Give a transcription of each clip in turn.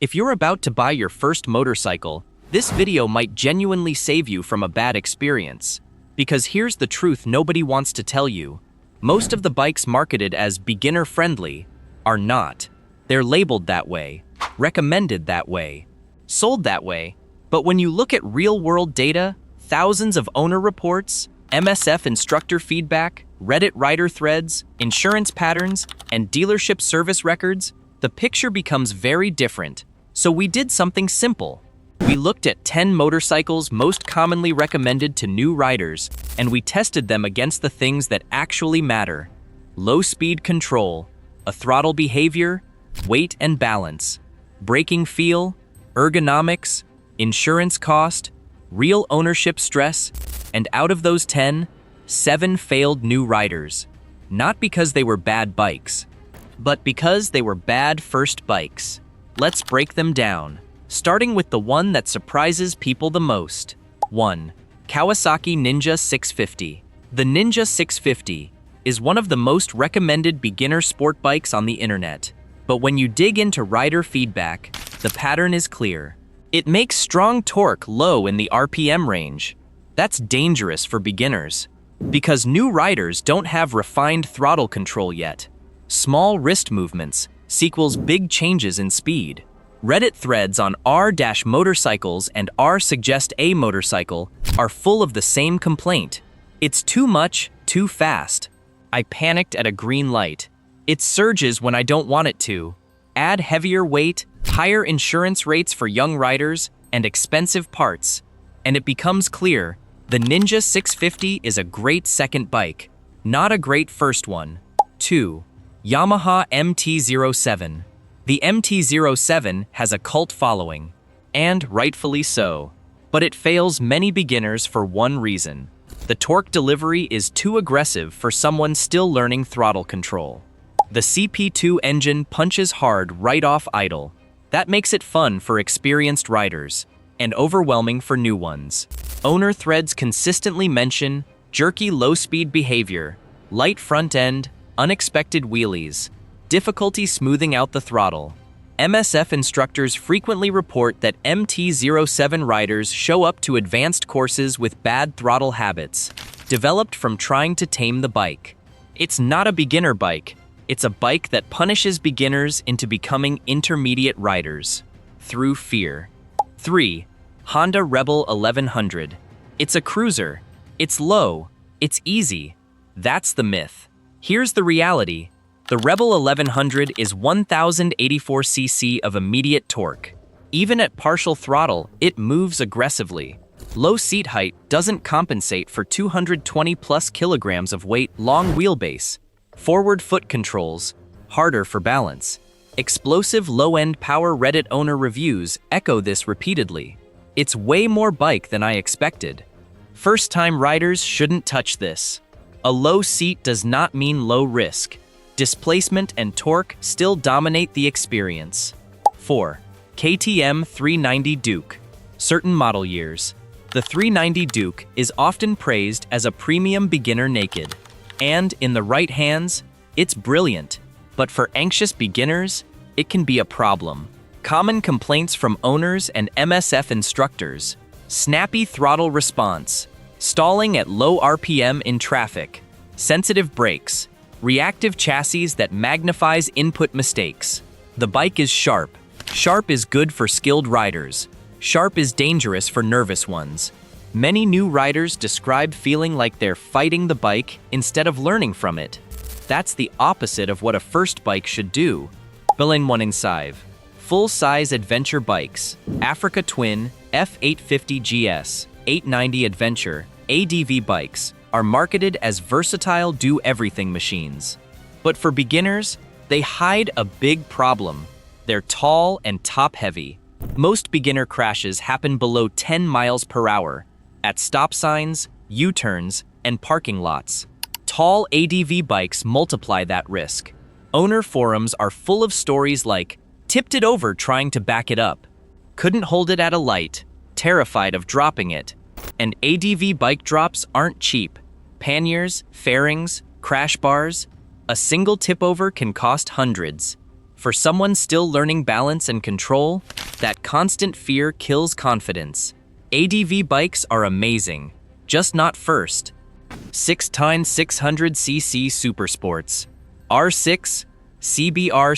If you're about to buy your first motorcycle, this video might genuinely save you from a bad experience. Because here's the truth nobody wants to tell you. Most of the bikes marketed as beginner-friendly are not. They're labeled that way, recommended that way, sold that way. But when you look at real-world data, thousands of owner reports, MSF instructor feedback, Reddit rider threads, insurance patterns, and dealership service records, the picture becomes very different. So we did something simple. We looked at 10 motorcycles most commonly recommended to new riders, and we tested them against the things that actually matter: low speed control, a throttle behavior, weight and balance, braking feel, ergonomics, insurance cost, real ownership stress, and out of those 10, 7 failed new riders. Not because they were bad bikes, but because they were bad first bikes. Let's break them down, starting with the one that surprises people the most. 1. Kawasaki Ninja 650. The Ninja 650 is one of the most recommended beginner sport bikes on the internet. But when you dig into rider feedback, the pattern is clear. It makes strong torque low in the RPM range. That's dangerous for beginners, because new riders don't have refined throttle control yet. Small wrist movements equals big changes in speed. Reddit threads on r-motorcycles and r-suggest a motorcycle are full of the same complaint. It's too much, too fast. I panicked at a green light. It surges when I don't want it to. Add heavier weight, higher insurance rates for young riders, and expensive parts, and it becomes clear the Ninja 650 is a great second bike, not a great first one. 2. Yamaha MT-07. The MT-07 has a cult following, and rightfully so. But it fails many beginners for one reason: the torque delivery is too aggressive for someone still learning throttle control. The CP2 engine punches hard right off idle. That makes it fun for experienced riders, and overwhelming for new ones. Owner threads consistently mention jerky low-speed behavior, light front end, unexpected wheelies, difficulty smoothing out the throttle. MSF instructors frequently report that MT-07 riders show up to advanced courses with bad throttle habits, developed from trying to tame the bike. It's not a beginner bike. It's a bike that punishes beginners into becoming intermediate riders through fear. 3. Honda Rebel 1100. It's a cruiser. It's low. It's easy. That's the myth. Here's the reality. The Rebel 1100 is 1084 cc of immediate torque. Even at partial throttle, it moves aggressively. Low seat height doesn't compensate for 220 plus kilograms of weight, long wheelbase. Forward foot controls, harder for balance. Explosive low-end power. Reddit owner reviews echo this repeatedly. It's way more bike than I expected. First-time riders shouldn't touch this. A low seat does not mean low risk. Displacement and torque still dominate the experience. 4. KTM 390 Duke. Certain model years. The 390 Duke is often praised as a premium beginner naked. And in the right hands, it's brilliant. But for anxious beginners, it can be a problem. Common complaints from owners and MSF instructors: snappy throttle response, stalling at low RPM in traffic, sensitive brakes, reactive chassis that magnifies input mistakes. The bike is sharp. Sharp is good for skilled riders. Sharp is dangerous for nervous ones. Many new riders describe feeling like they're fighting the bike instead of learning from it. That's the opposite of what a first bike should do. Bilin 1 Insive. Full-size adventure bikes. Africa Twin, F850 GS, 890 Adventure, ADV bikes are marketed as versatile do-everything machines. But for beginners, they hide a big problem. They're tall and top-heavy. Most beginner crashes happen below 10 miles per hour, at stop signs, U-turns, and parking lots. Tall ADV bikes multiply that risk. Owner forums are full of stories like, tipped it over trying to back it up, couldn't hold it at a light, terrified of dropping it. And ADV bike drops aren't cheap. Panniers, fairings, crash bars. A single tip over can cost hundreds. For someone still learning balance and control, that constant fear kills confidence. ADV bikes are amazing, just not first. 6x600cc Supersports. R6, CBR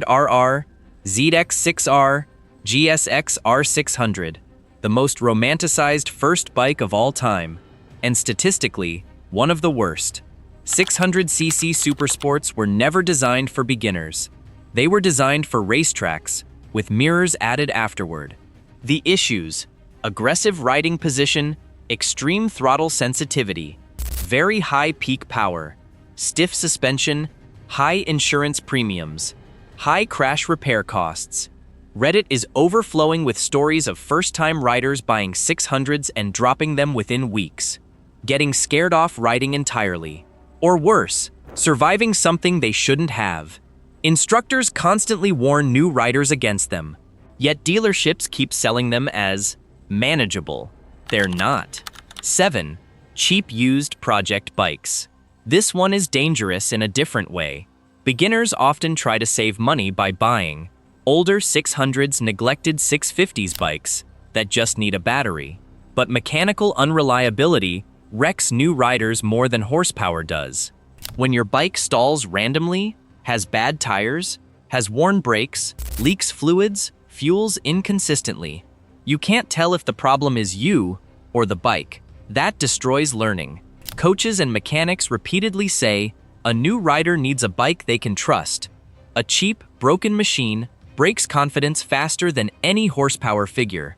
600RR, ZX6R, GSX R600. The most romanticized first bike of all time, and statistically, one of the worst. 600cc Supersports were never designed for beginners. They were designed for racetracks, with mirrors added afterward. The issues: aggressive riding position, extreme throttle sensitivity, very high peak power, stiff suspension, high insurance premiums, high crash repair costs. Reddit is overflowing with stories of first-time riders buying 600s and dropping them within weeks, getting scared off riding entirely. Or worse, surviving something they shouldn't have. Instructors constantly warn new riders against them, yet dealerships keep selling them as manageable. They're not. 7. Cheap used project bikes. This one is dangerous in a different way. Beginners often try to save money by buying older 600s, neglected 650s bikes that just need a battery. But mechanical unreliability wrecks new riders more than horsepower does. When your bike stalls randomly, has bad tires, has worn brakes, leaks fluids, fuels inconsistently, you can't tell if the problem is you or the bike. That destroys learning. Coaches and mechanics repeatedly say, a new rider needs a bike they can trust. A cheap, broken machine breaks confidence faster than any horsepower figure.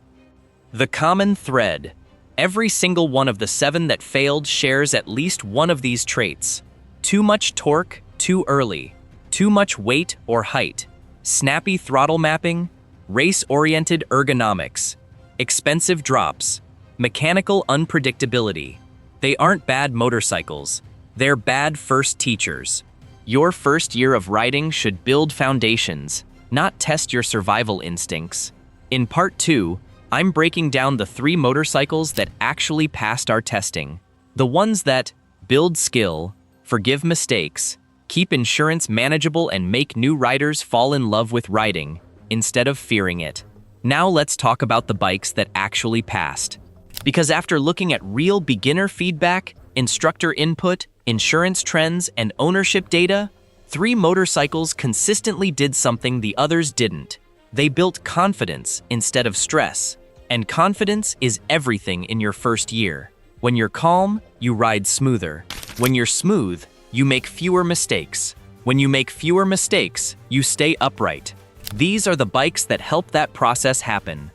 The common thread. Every single one of the 7 that failed shares at least one of these traits. Too much torque, too early. Too much weight or height. Snappy throttle mapping. Race-oriented ergonomics. Expensive drops. Mechanical unpredictability. They aren't bad motorcycles. They're bad first teachers. Your first year of riding should build foundations, not test your survival instincts. In part 2, I'm breaking down the 3 motorcycles that actually passed our testing. The ones that build skill, forgive mistakes, keep insurance manageable, and make new riders fall in love with riding instead of fearing it. Now let's talk about the bikes that actually passed. Because after looking at real beginner feedback, instructor input, insurance trends, and ownership data, 3 motorcycles consistently did something the others didn't. They built confidence instead of stress. And confidence is everything in your first year. When you're calm, you ride smoother. When you're smooth, you make fewer mistakes. When you make fewer mistakes, you stay upright. These are the bikes that help that process happen.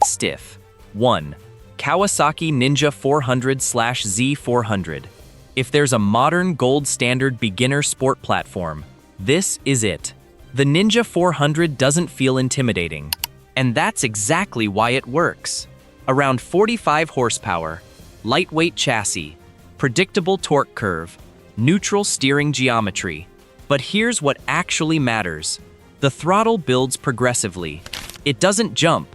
Stiff. 1. Kawasaki Ninja 400/Z400. If there's a modern gold standard beginner sport platform, this is it. The Ninja 400 doesn't feel intimidating, and that's exactly why it works. Around 45 horsepower, lightweight chassis, predictable torque curve, neutral steering geometry. But here's what actually matters. The throttle builds progressively. It doesn't jump.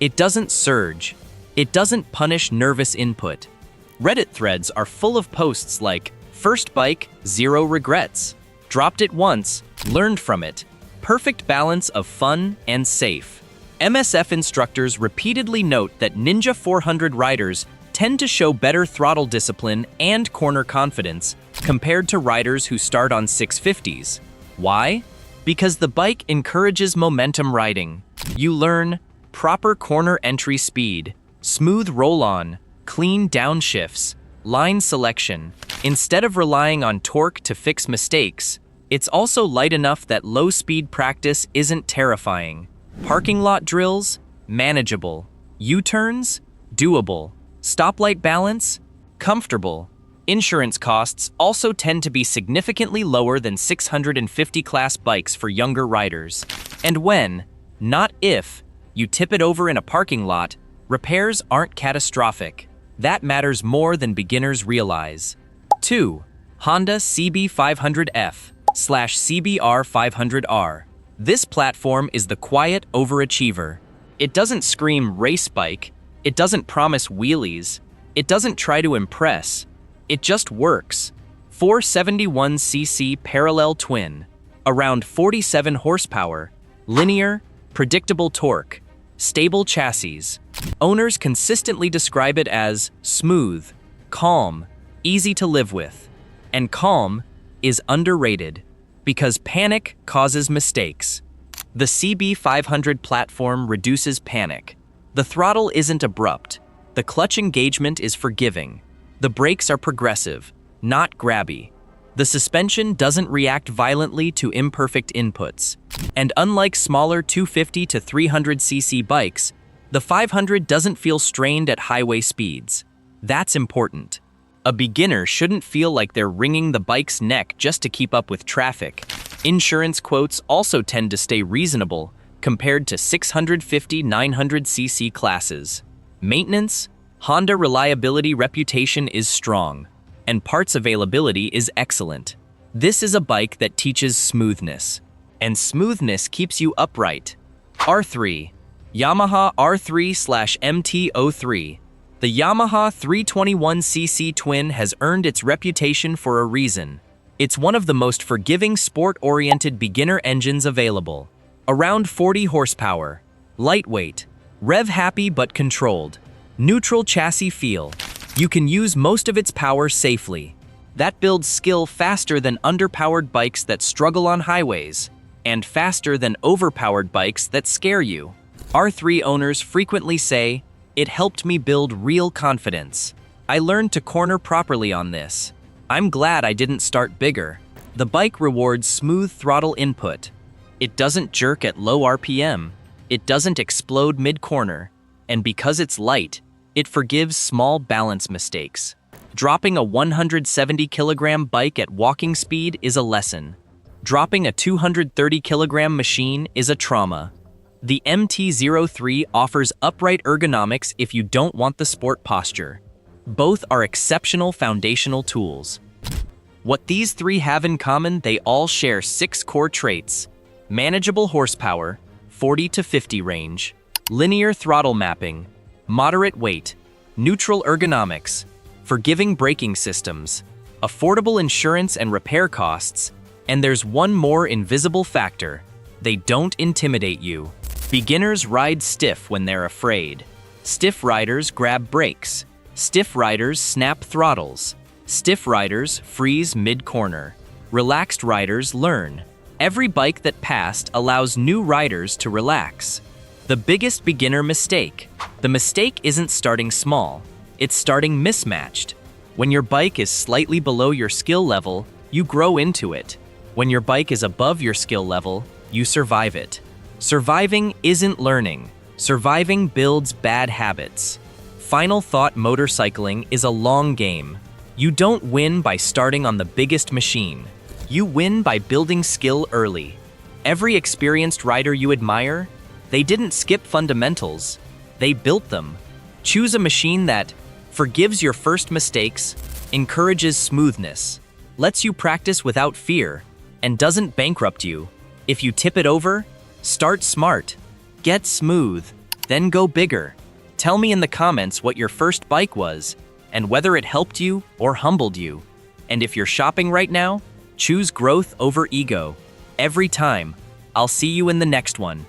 It doesn't surge. It doesn't punish nervous input. Reddit threads are full of posts like, first bike, 0 regrets. Dropped it once, learned from it. Perfect balance of fun and safe. MSF instructors repeatedly note that Ninja 400 riders tend to show better throttle discipline and corner confidence compared to riders who start on 650s. Why? Because the bike encourages momentum riding. You learn proper corner entry speed, smooth roll-on, clean downshifts, line selection. Instead of relying on torque to fix mistakes, it's also light enough that low-speed practice isn't terrifying. Parking lot drills? Manageable. U-turns? Doable. Stoplight balance? Comfortable. Insurance costs also tend to be significantly lower than 650 class bikes for younger riders. And when, not if, you tip it over in a parking lot, repairs aren't catastrophic. That matters more than beginners realize. 2. Honda CB500F/CBR 500R. This platform is the quiet overachiever. It doesn't scream race bike. It doesn't promise wheelies. It doesn't try to impress. It just works. 471cc parallel twin. Around 47 horsepower, linear, predictable torque, stable chassis. Owners consistently describe it as smooth, calm, easy to live with. And calm is underrated because panic causes mistakes. The CB500 platform reduces panic. The throttle isn't abrupt. The clutch engagement is forgiving. The brakes are progressive, not grabby. The suspension doesn't react violently to imperfect inputs. And unlike smaller 250 to 300cc bikes, the 500 doesn't feel strained at highway speeds. That's important. A beginner shouldn't feel like they're wringing the bike's neck just to keep up with traffic. Insurance quotes also tend to stay reasonable compared to 650-900cc classes. Maintenance, Honda reliability reputation is strong, and parts availability is excellent. This is a bike that teaches smoothness, and smoothness keeps you upright. R3, Yamaha R3/MT-03. The Yamaha 321cc twin has earned its reputation for a reason. It's one of the most forgiving sport-oriented beginner engines available. Around 40 horsepower, lightweight, rev-happy but controlled, neutral chassis feel. You can use most of its power safely. That builds skill faster than underpowered bikes that struggle on highways, and faster than overpowered bikes that scare you. R3 owners frequently say, "It helped me build real confidence. I learned to corner properly on this. I'm glad I didn't start bigger." The bike rewards smooth throttle input. It doesn't jerk at low RPM. It doesn't explode mid-corner. And because it's light, it forgives small balance mistakes. Dropping a 170-kilogram bike at walking speed is a lesson. Dropping a 230-kilogram machine is a trauma. The MT-03 offers upright ergonomics if you don't want the sport posture. Both are exceptional foundational tools. What these three have in common, they all share 6 core traits: manageable horsepower, 40 to 50 range, linear throttle mapping, moderate weight, neutral ergonomics, forgiving braking systems, affordable insurance and repair costs, and there's one more invisible factor: they don't intimidate you. Beginners ride stiff when they're afraid. Stiff riders grab brakes. Stiff riders snap throttles. Stiff riders freeze mid-corner. Relaxed riders learn. Every bike that passed allows new riders to relax. The biggest beginner mistake. The mistake isn't starting small. It's starting mismatched. When your bike is slightly below your skill level, you grow into it. When your bike is above your skill level, you survive it. Surviving isn't learning. Surviving builds bad habits. Final thought: motorcycling is a long game. You don't win by starting on the biggest machine. You win by building skill early. Every experienced rider you admire, they didn't skip fundamentals. They built them. Choose a machine that forgives your first mistakes, encourages smoothness, lets you practice without fear, and doesn't bankrupt you. If you tip it over, start smart, get smooth, then go bigger. Tell me in the comments what your first bike was, and whether it helped you or humbled you. And if you're shopping right now, choose growth over ego. Every time. I'll see you in the next one.